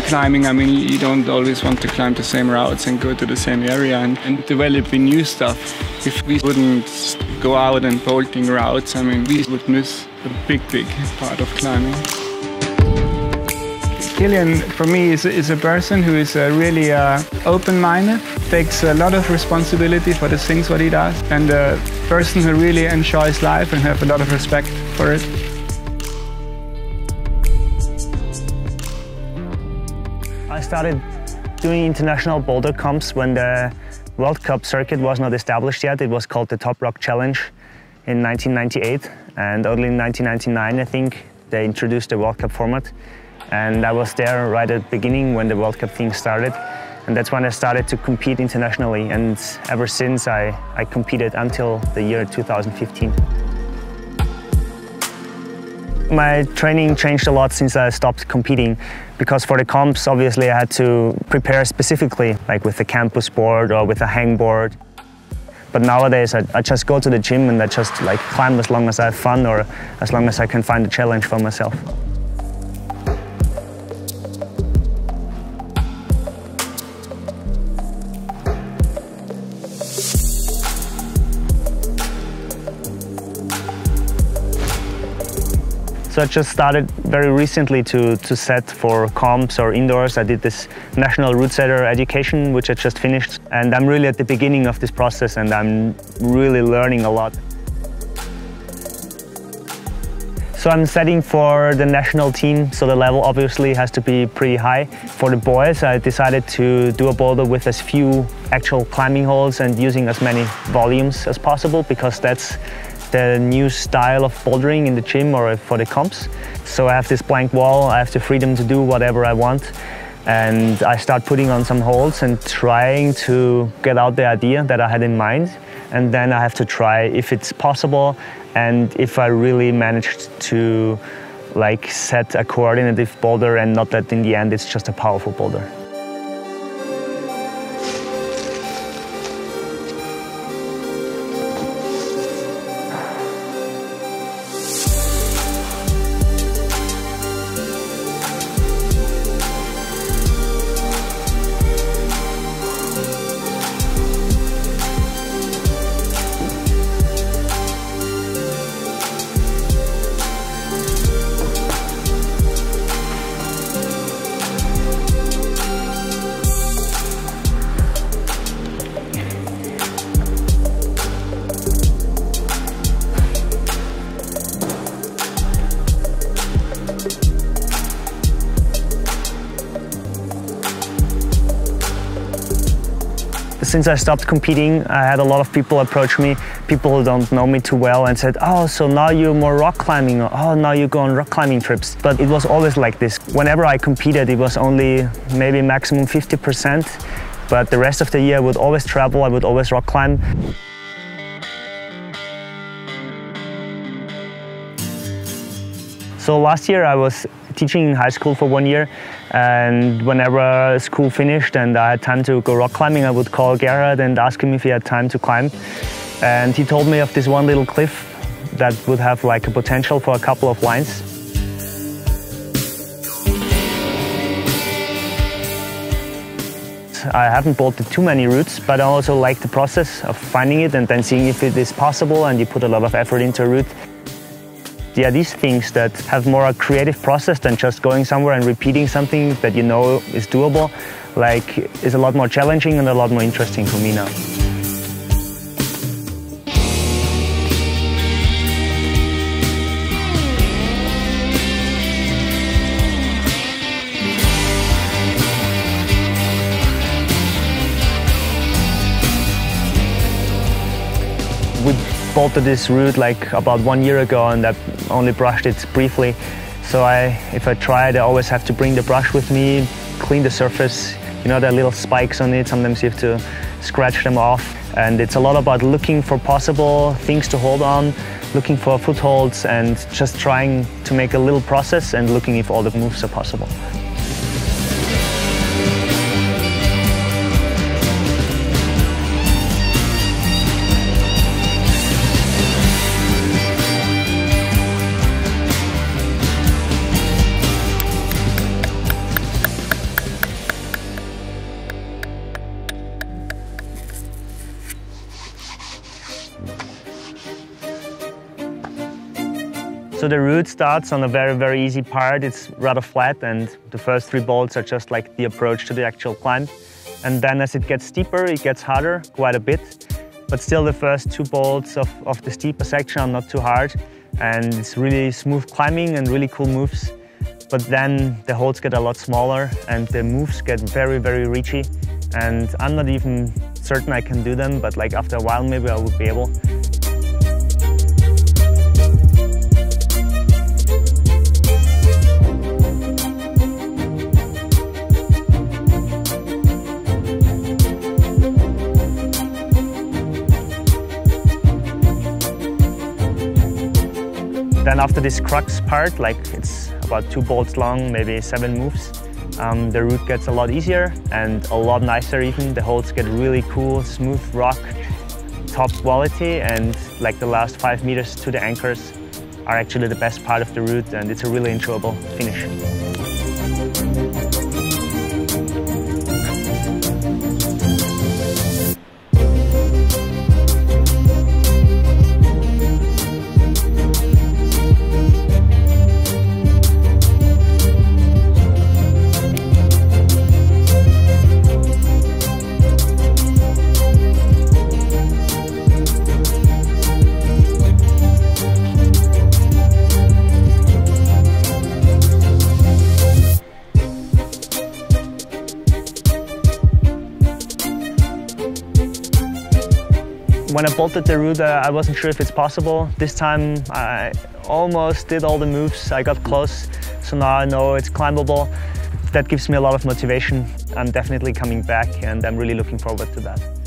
climbing, I mean, you don't always want to climb the same routes and go to the same area and developing new stuff. If we wouldn't go out and bouldering routes, I mean, we would miss a big part of climbing. Kilian, for me, is a person who is really open-minded, takes a lot of responsibility for the things what he does, and a person who really enjoys life and have a lot of respect for it. I started doing international boulder comps when the World Cup circuit was not established yet. It was called the Top Rock Challenge in 1998, and only in 1999, I think, they introduced the World Cup format. And I was there right at the beginning when the World Cup thing started. And that's when I started to compete internationally. And ever since, I competed until the year 2015. My training changed a lot since I stopped competing, because for the comps, obviously, I had to prepare specifically, like with a campus board or with a hangboard. But nowadays, I just go to the gym and I just climb as long as I have fun or as long as I can find a challenge for myself. So I just started very recently to set for comps or indoors. I did this national route setter education, which I just finished. And I'm really at the beginning of this process and I'm really learning a lot. So I'm setting for the national team, so the level obviously has to be pretty high. For the boys, I decided to do a boulder with as few actual climbing holes and using as many volumes as possible, because that's the new style of bouldering in the gym or for the comps. So I have this blank wall, I have the freedom to do whatever I want. And I start putting on some holes and trying to get out the idea that I had in mind. And then I have to try if it's possible and if I really managed to set a coordinative boulder and not that in the end it's just a powerful boulder. Since I stopped competing, I had a lot of people approach me, people who don't know me too well, and said, oh, so now you're more rock climbing, or oh, now you go on rock climbing trips. But it was always like this. Whenever I competed, it was only maybe maximum 50%, but the rest of the year I would always travel, I would always rock climb. So last year I was teaching in high school for 1 year, and whenever school finished and I had time to go rock climbing, I would call Gerhard and ask him if he had time to climb. And he told me of this one little cliff that would have a potential for a couple of lines. I haven't bolted too many routes, but I also like the process of finding it and then seeing if it is possible, and you put a lot of effort into a route. Yeah, these things that have more a creative process than just going somewhere and repeating something that you know is doable, is a lot more challenging and a lot more interesting for me now. We bolted this route about 1 year ago, and I only brushed it briefly. So if I try it, I always have to bring the brush with me, clean the surface. You know, there are little spikes on it, sometimes you have to scratch them off. And it's a lot about looking for possible things to hold on, looking for footholds, and just trying to make a little process and looking if all the moves are possible. So the route starts on a very easy part. It's rather flat, and the first 3 bolts are just like the approach to the actual climb. And then as it gets steeper, it gets harder quite a bit. But still the first 2 bolts of the steeper section are not too hard. And it's really smooth climbing and really cool moves. But then the holes get a lot smaller and the moves get very reachy. And I'm not even certain I can do them, but like after a while maybe I will be able. Then after this crux part, like it's about 2 bolts long, maybe 7 moves, the route gets a lot easier and a lot nicer even. The holes get really cool, smooth rock, top quality, and like the last 5 meters to the anchors are actually the best part of the route, and it's a really enjoyable finish. When I bolted the route, I wasn't sure if it's possible. This time I almost did all the moves. I got close, so now I know it's climbable. That gives me a lot of motivation. I'm definitely coming back and I'm really looking forward to that.